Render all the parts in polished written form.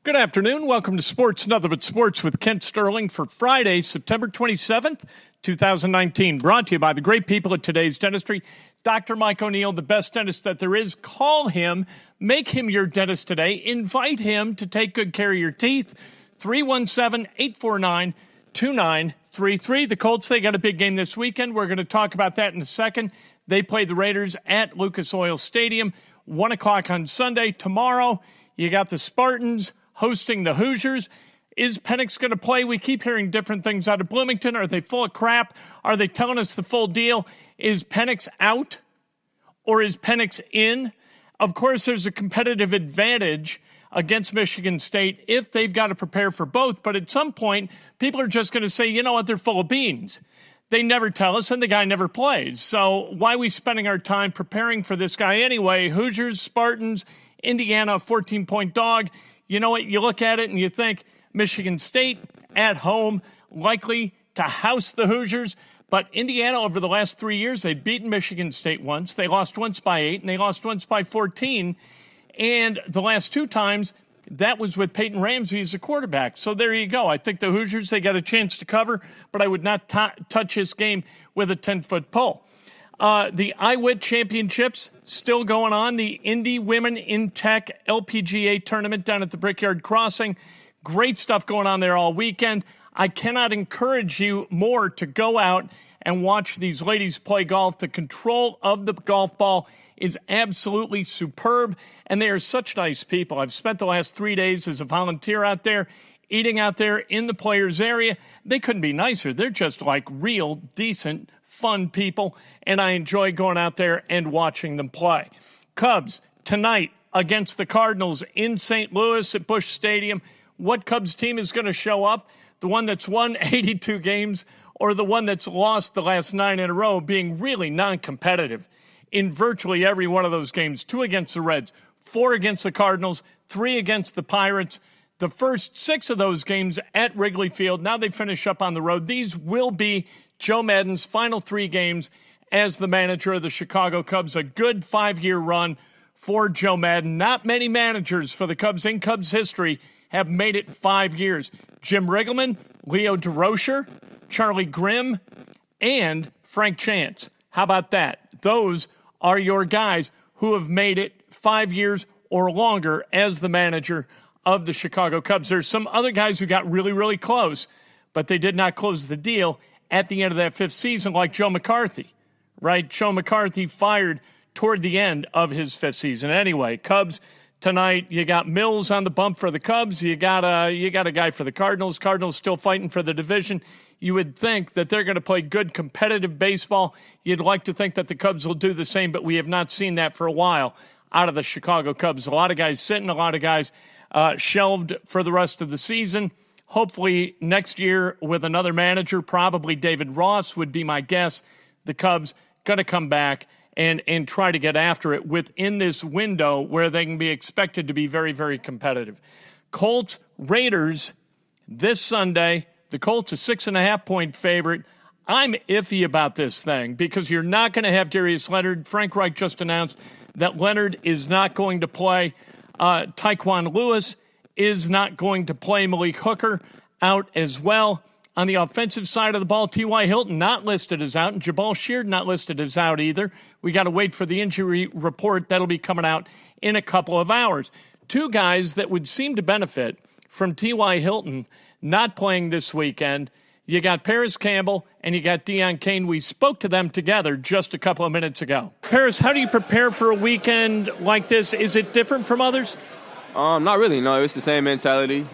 Good afternoon. Welcome to Sports Nothing But Sports with Kent Sterling for Friday, September 27th, 2019. Brought to you by the great people at Today's Dentistry. Dr. Mike O'Neill, the best dentist that there is. Call him. Make him your dentist today. Invite him to take good care of your teeth. 317-849-2933. The Colts, they got a big game this weekend. We're going to talk about that in a second. They play the Raiders at Lucas Oil Stadium, 1 o'clock on Sunday. Tomorrow, you got the Spartans hosting the Hoosiers. Is Penix going to play? We keep hearing different things out of Bloomington. Are they full of crap? Are they telling us the full deal? Is Penix out or is Penix in? Of course, there's a competitive advantage against Michigan State if they've got to prepare for both. But at some point, people are just going to say, you know what, they're full of beans. They never tell us, and the guy never plays. So why are we spending our time preparing for this guy anyway? Hoosiers, Spartans, Indiana, 14-point dog. You know what? You look at it and you think Michigan State at home, likely to house the Hoosiers. But Indiana, over the last 3 years, they've beaten Michigan State once. They lost once by 8, and they lost once by 14. And the last two times, that was with Peyton Ramsey as a quarterback. So there you go. I think the Hoosiers, they got a chance to cover, but I would not touch this game with a 10-foot pole. The IWIT Championships still going on. The Indy Women in Tech LPGA tournament down at the Brickyard Crossing. Great stuff going on there all weekend. I cannot encourage you more to go out and watch these ladies play golf. The control of the golf ball is absolutely superb, and they are such nice people. I've spent the last 3 days as a volunteer out there, eating out there in the players' area. They couldn't be nicer. They're just like real, decent, fun people, and I enjoy going out there and watching them play. Cubs tonight against the Cardinals in St. Louis at Busch Stadium. What Cubs team is going to show up? The one that's won 82 games or the one that's lost the last 9 in a row, being really non-competitive in virtually every one of those games. 2 against the Reds, 4 against the Cardinals, 3 against the Pirates. The first 6 of those games at Wrigley Field. Now they finish up on the road. These will be Joe Maddon's final 3 games as the manager of the Chicago Cubs. A good 5-year run for Joe Maddon. Not many managers for the Cubs in Cubs history have made it 5 years. Jim Riggleman, Leo DeRocher, Charlie Grimm, and Frank Chance. How about that? Those are your guys who have made it 5 years or longer as the manager of the Chicago Cubs. There's some other guys who got really, really close, but they did not close the deal at the end of that 5th season, like Joe McCarthy, right? Joe McCarthy fired toward the end of his 5th season. Anyway, Cubs tonight, you got Mills on the bump for the Cubs. You got a guy for the Cardinals. Cardinals still fighting for the division. You would think that they're going to play good competitive baseball. You'd like to think that the Cubs will do the same, but we have not seen that for a while out of the Chicago Cubs. A lot of guys sitting, a lot of guys shelved for the rest of the season. Hopefully next year with another manager, probably David Ross would be my guess. The Cubs going to come back and try to get after it within this window where they can be expected to be very, very competitive. Colts, Raiders this Sunday. The Colts a 6.5-point favorite. I'm iffy about this thing because you're not going to have Darius Leonard. Frank Reich just announced that Leonard is not going to play. Tyquan Lewis is not going to play. Malik Hooker out as well. On the offensive side of the ball, T.Y. Hilton not listed as out, and Jabal Sheard not listed as out either. We got to wait for the injury report. That'll be coming out in a couple of hours. 2 guys that would seem to benefit from T.Y. Hilton not playing this weekend. You got Parris Campbell and you got Deon Cain. We spoke to them together just a couple of minutes ago. Parris, how do you prepare for a weekend like this? Is it different from others? Not really. No, it's the same mentality.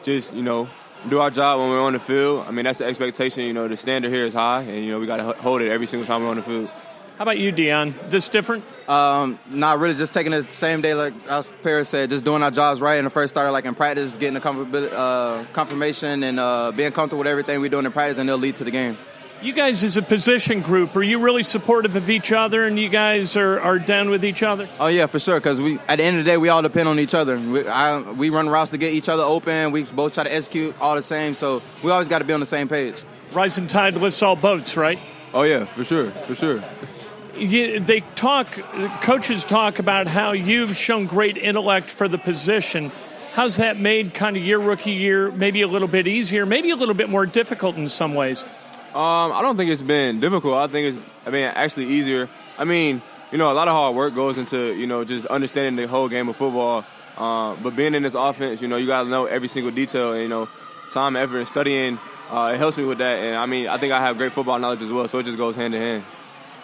Just do our job when we're on the field. I mean, that's the expectation. The standard here is high, and we got to hold it every single time we're on the field. How about you, Deon? This different? Not really. Just taking it the same day, like as Parris said, just doing our jobs right. And the first started like in practice, getting the confirmation and being comfortable with everything we're doing in practice, and they'll lead to the game. You guys as a position group, are you really supportive of each other and you guys are down with each other? Oh, yeah, for sure, because at the end of the day, we all depend on each other. We run routes to get each other open. We both try to execute all the same, so we always got to be on the same page. Rising tide lifts all boats, right? Oh, yeah, for sure. Coaches talk about how you've shown great intellect for the position. How's that made kind of your rookie year maybe a little bit easier, maybe a little bit more difficult in some ways? I don't think it's been difficult. I think it's, actually easier. A lot of hard work goes into, just understanding the whole game of football. But being in this offense, you got to know every single detail. And, time, effort, and studying, it helps me with that. And, I think I have great football knowledge as well, so it just goes hand in hand.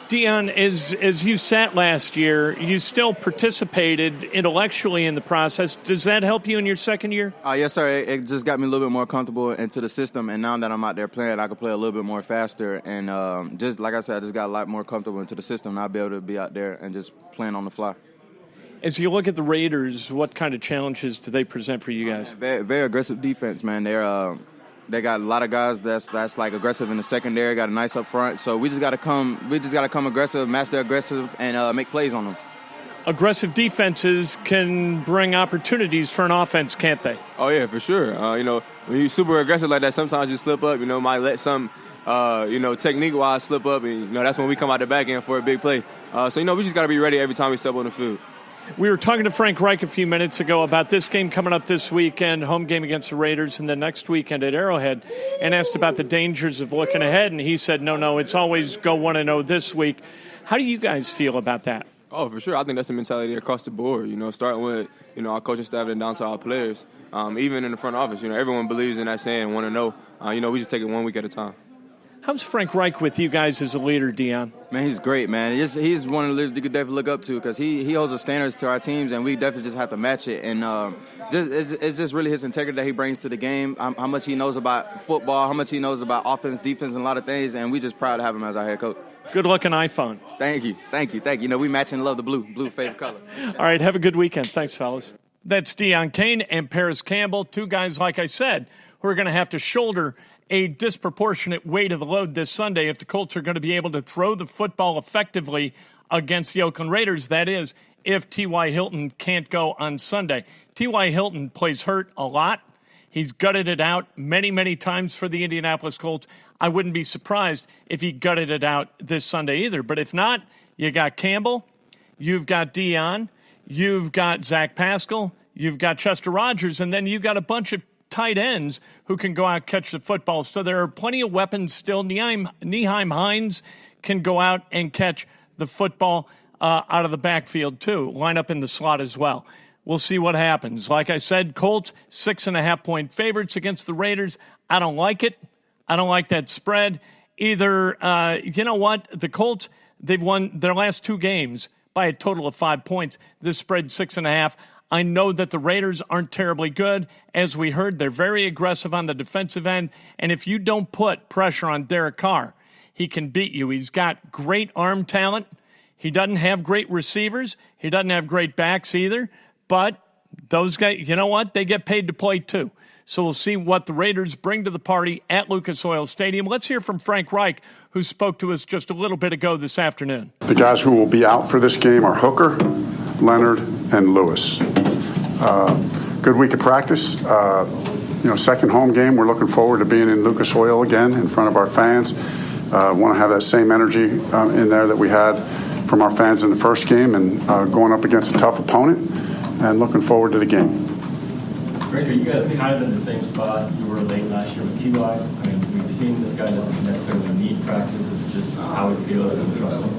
Deon, as you sat last year, you still participated intellectually in the process. Does that help you in your second year? Yes, sir. It just got me a little bit more comfortable into the system, and now that I'm out there playing, I can play a little bit more faster. And just like I said, I just got a lot more comfortable into the system, and I'll be able to be out there and just playing on the fly. As you look at the Raiders, what kind of challenges do they present for you guys? Very, very aggressive defense, man. They got a lot of guys that's like aggressive in the secondary, got a nice up front. So we just got to come aggressive, match their aggressive, and make plays on them. Aggressive defenses can bring opportunities for an offense, can't they? Oh yeah, for sure. When you're super aggressive like that, sometimes you slip up. Might let some, technique-wise slip up, and that's when we come out the back end for a big play. So we just got to be ready every time we step on the field. We were talking to Frank Reich a few minutes ago about this game coming up this weekend, home game against the Raiders, and then next weekend at Arrowhead, and asked about the dangers of looking ahead, and he said, no, it's always go 1-0 this week. How do you guys feel about that? Oh, for sure. I think that's a mentality across the board, starting with, our coaching staff and down to our players. Even in the front office, everyone believes in that saying, 1-0. We just take it 1 week at a time. How's Frank Reich with you guys as a leader, Deon? Man, he's great, man. He's one of the leaders you could definitely look up to because he holds the standards to our teams, and we definitely just have to match it. And it's just really his integrity that he brings to the game, how much he knows about football, how much he knows about offense, defense, and a lot of things, and we just proud to have him as our head coach. Good-looking iPhone. Thank you. We match and love the blue favorite color. All right, have a good weekend. Thanks, fellas. That's Deon Cain and Parris Campbell, two guys, like I said, who are going to have to shoulder a disproportionate weight of the load this Sunday if the Colts are going to be able to throw the football effectively against the Oakland Raiders. That is, if T.Y. Hilton can't go on Sunday. T.Y. Hilton plays hurt a lot. He's gutted it out many, many times for the Indianapolis Colts. I wouldn't be surprised if he gutted it out this Sunday either. But if not, you got Campbell, you've got Deon, you've got Zach Pascal, you've got Chester Rogers, and then you've got a bunch of tight ends who can go out and catch the football. So there are plenty of weapons still. Nyheim Hines can go out and catch the football out of the backfield too. Line up in the slot as well. We'll see what happens. Like I said, Colts 6.5-point favorites against the Raiders. I don't like it. I don't like that spread either. You know what? The Colts, they've won their last two games by a total of 5 points. This spread 6.5. I know that the Raiders aren't terribly good. As we heard, they're very aggressive on the defensive end. And if you don't put pressure on Derek Carr, he can beat you. He's got great arm talent. He doesn't have great receivers. He doesn't have great backs either. But those guys, you know what? They get paid to play too. So we'll see what the Raiders bring to the party at Lucas Oil Stadium. Let's hear from Frank Reich, who spoke to us just a little bit ago this afternoon. The guys who will be out for this game are Hooker, Leonard, and Lewis. Good week of practice. Second home game. We're looking forward to being in Lucas Oil again in front of our fans. Want to have that same energy in there that we had from our fans in the first game and going up against a tough opponent and looking forward to the game. Greg, are you guys kind of in the same spot you were late last year with T.Y.? I mean, we've seen this guy doesn't necessarily need practice. It's just how he feels and trust him.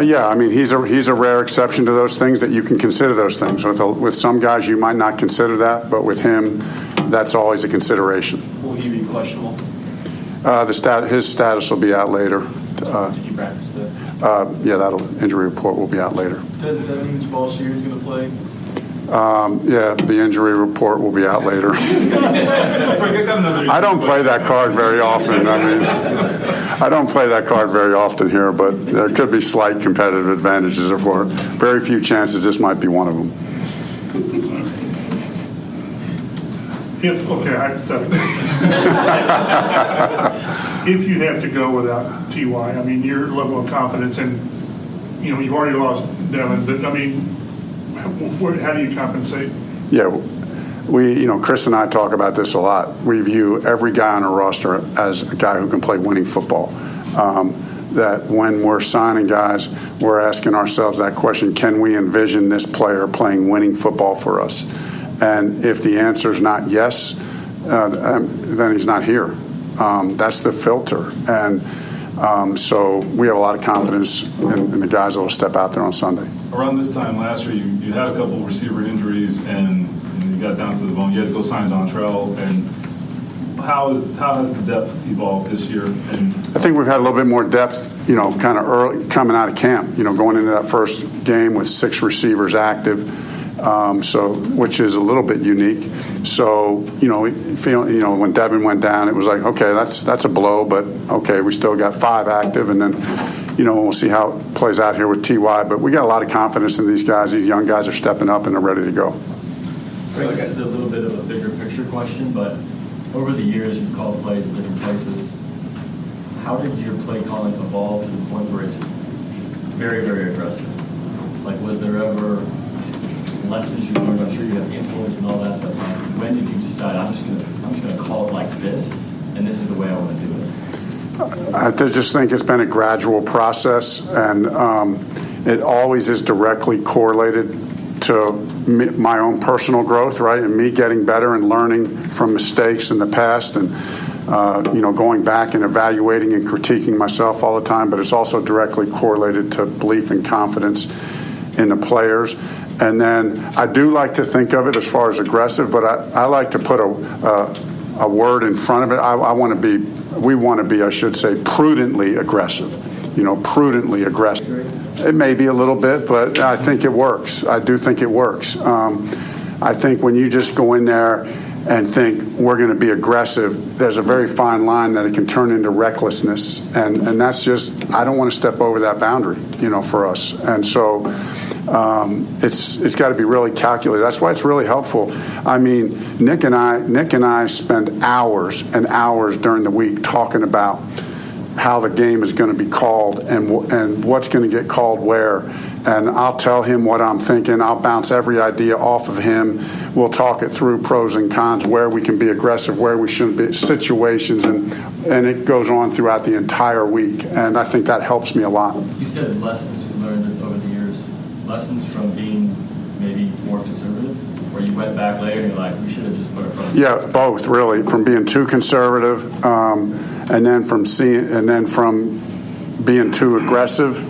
Yeah. I mean, he's a rare exception to those things that you can consider those things. With some guys, you might not consider that, but with him, that's always a consideration. Will he be questionable? His status will be out later. Did you practice today? Injury report will be out later. Does that mean Jamal Shear's going to play? The injury report will be out later. I don't play that card very often. I don't play that card very often here, but there could be slight competitive advantages for it. Very few chances this might be one of them. If you have to go without T.Y., I mean, your level of confidence, and you've already lost Devin, but I mean, how do you compensate? Yeah, Chris and I talk about this a lot. We view every guy on our roster as a guy who can play winning football. That when we're signing guys, we're asking ourselves that question: can we envision this player playing winning football for us? And if the answer is not yes, then he's not here. That's the filter. And so we have a lot of confidence in the guys that will step out there on Sunday. Around this time last year, you had a couple of receiver injuries, and you got down to the bone. You had to go sign Dontrell. And how has the depth evolved this year? And I think we've had a little bit more depth, kind of early coming out of camp. Going into that first game with 6 receivers active. Which is a little bit unique. So, when Devin went down, it was like, okay, that's a blow, but okay, we still got 5 active, and then, we'll see how it plays out here with T.Y. But we got a lot of confidence in these guys. These young guys are stepping up and they're ready to go. This is a little bit of a bigger picture question, but over the years you've called plays in different places. How did your play calling evolve to the point where it's very, very aggressive? Like, was there ever lessons you learned? I'm sure you have influence and all that, but like, when did you decide I'm just gonna call it like this, and this is the way I want to do it? I just think it's been a gradual process, and it always is directly correlated to my own personal growth, right, and me getting better and learning from mistakes in the past, and going back and evaluating and critiquing myself all the time. But it's also directly correlated to belief and confidence in the players. And then I do like to think of it as far as aggressive, but I like to put a word in front of it. We want to be, I should say, prudently aggressive. Prudently aggressive. It may be a little bit, but I think it works. I do think it works. I think when you just go in there and think we're going to be aggressive, there's a very fine line that it can turn into recklessness. And that's just, I don't want to step over that boundary, for us. And so it's got to be really calculated. That's why it's really helpful. I mean, Nick and I spend hours and hours during the week talking about how the game is going to be called and what's going to get called where. And I'll tell him what I'm thinking. I'll bounce every idea off of him. We'll talk it through, pros and cons, where we can be aggressive, where we shouldn't be, situations, and it goes on throughout the entire week. And I think that helps me a lot. You said lessons you learned over the years. Lessons from being maybe more conservative, where you went back later and you're like, we should have just put it front. Yeah, both really. From being too conservative, and then from being too aggressive,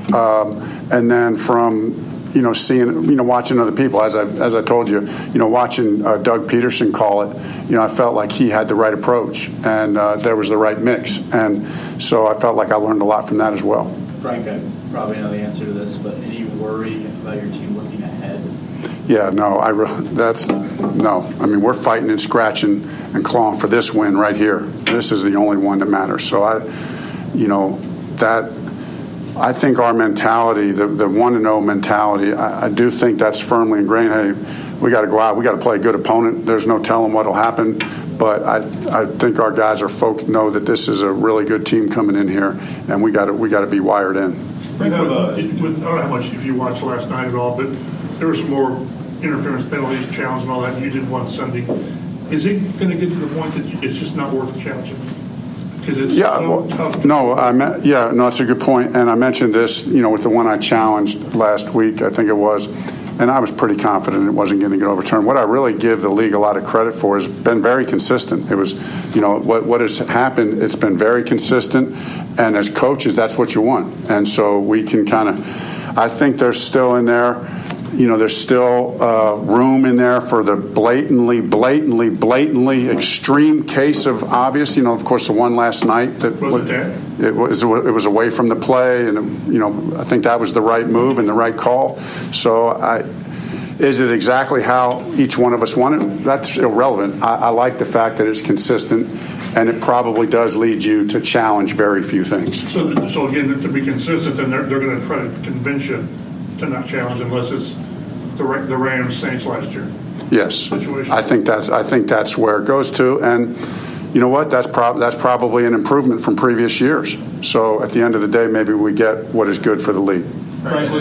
and then from seeing, watching other people. As I told you, watching Doug Peterson call it, I felt like he had the right approach and there was the right mix, and so I felt like I learned a lot from that as well. Frank, I probably know the answer to this, but any worry about your team looking ahead? Yeah, no, no. I mean, we're fighting and scratching and clawing for this win right here. This is the only one that matters. So I think our mentality, the 1-0 mentality, I do think that's firmly ingrained. Hey, we got to go out. We got to play a good opponent. There's no telling what will happen. But I think our guys know that this is a really good team coming in here, and we got to be wired in. Frank, I don't know how much if you watched last night at all, but there were some more interference penalties, challenge, and all that. You did one Sunday. Is it going to get to the point that it's just not worth the challenging? Because it's tough. No, it's a good point. And I mentioned this, with the one I challenged last week, I think it was, and I was pretty confident it wasn't going to get overturned. What I really give the league a lot of credit for has been very consistent. It was, what has happened, it's been very consistent, and as coaches, that's what you want. And so we can I think there's still in there, there's still room in there for the blatantly extreme case of obvious. Of course, the one last night that it was away from the play, and I think that was the right move and the right call. So is it exactly how each one of us want it? That's irrelevant. I like the fact that it's consistent, and it probably does lead you to challenge very few things. So again, to be consistent, then they're going to try to convince you to not challenge unless it's the Rams Saints last year. Yes, situation. I think that's where it goes to, and you know what? That's probably an improvement from previous years. So at the end of the day, maybe we get what is good for the league. Frank,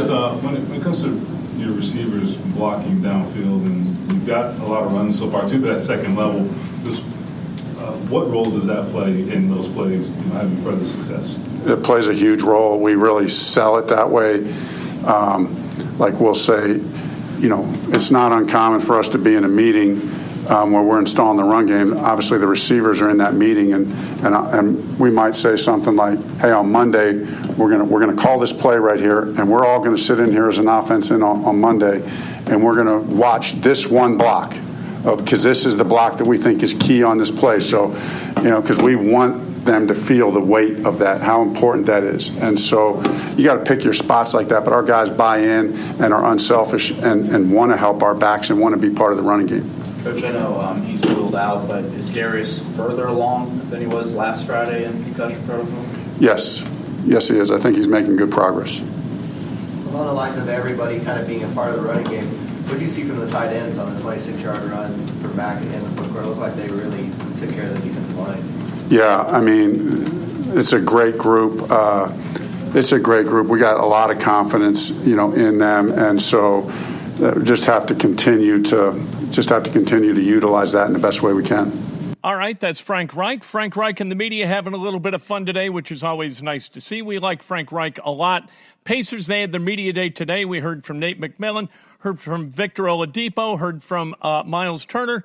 when it comes to your receivers blocking downfield, and you've got a lot of runs so far, too, but at second level, what role does that play in those plays, having further success? It plays a huge role. We really sell it that way. Like we'll say, it's not uncommon for us to be in a meeting where we're installing the run game. Obviously, the receivers are in that meeting, and we might say something like, "Hey, on Monday, we're gonna call this play right here, and we're all going to sit in here as an offense on Monday, and we're going to watch this one block, because this is the block that we think is key on this play." So, because we want them to feel the weight of that, how important that is. And so you got to pick your spots like that, but our guys buy in and are unselfish and want to help our backs and want to be part of the running game. Coach, I know he's ruled out, but is Darius further along than he was last Friday in concussion protocol? Yes, he is. I think he's making good progress. Along the lines of everybody kind of being a part of the running game, what do you see from the tight ends on the 26-yard run for Mack and the foot quarter? It looked like they really took care of the defensive line. Yeah, I mean, it's a great group. We got a lot of confidence, in them, and so just have to continue to utilize that in the best way we can. All right, that's Frank Reich. Frank Reich and the media having a little bit of fun today, which is always nice to see. We like Frank Reich a lot. Pacers, they had their media day today. We heard from Nate McMillan, heard from Victor Oladipo, heard from Miles Turner.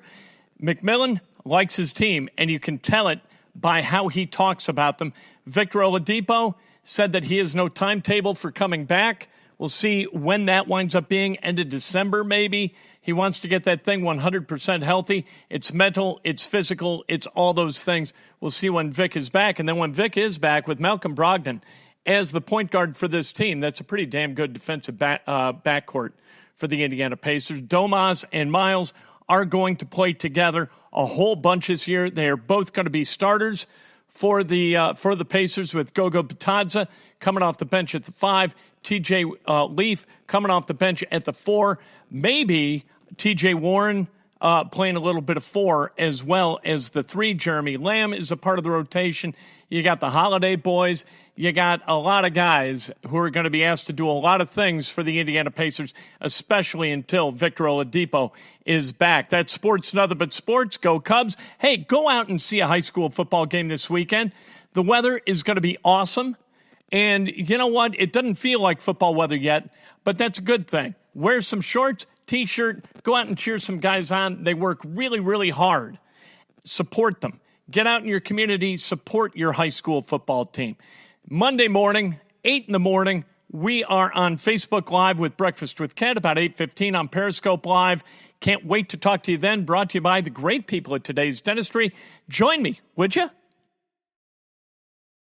McMillan likes his team, and you can tell it by how he talks about them. Victor Oladipo said that he has no timetable for coming back. We'll see when that winds up being, end of December maybe. He wants to get that thing 100% healthy. It's mental, it's physical, it's all those things. We'll see when Vic is back. And then when Vic is back with Malcolm Brogdon as the point guard for this team, that's a pretty damn good defensive backcourt for the Indiana Pacers. Domas and Miles are going to play together a whole bunch this year. They are both going to be starters for the Pacers, with Gogo Batadze coming off the bench at the 5, T.J. Leaf coming off the bench at the 4, maybe T.J. Warren playing a little bit of 4 as well as the 3. Jeremy Lamb is a part of the rotation. You got the Holiday boys. You got a lot of guys who are going to be asked to do a lot of things for the Indiana Pacers, especially until Victor Oladipo is back. That's Sports Nothing But Sports. Go Cubs. Hey, go out and see a high school football game this weekend. The weather is going to be awesome. And you know what? It doesn't feel like football weather yet, but that's a good thing. Wear some shorts, T-shirt, go out and cheer some guys on. They work really, really hard. Support them. Get out in your community, support your high school football team. Monday morning, 8 in the morning, we are on Facebook Live with Breakfast with Kent, about 8:15 on Periscope Live. Can't wait to talk to you then. Brought to you by the great people at Today's Dentistry. Join me, would you?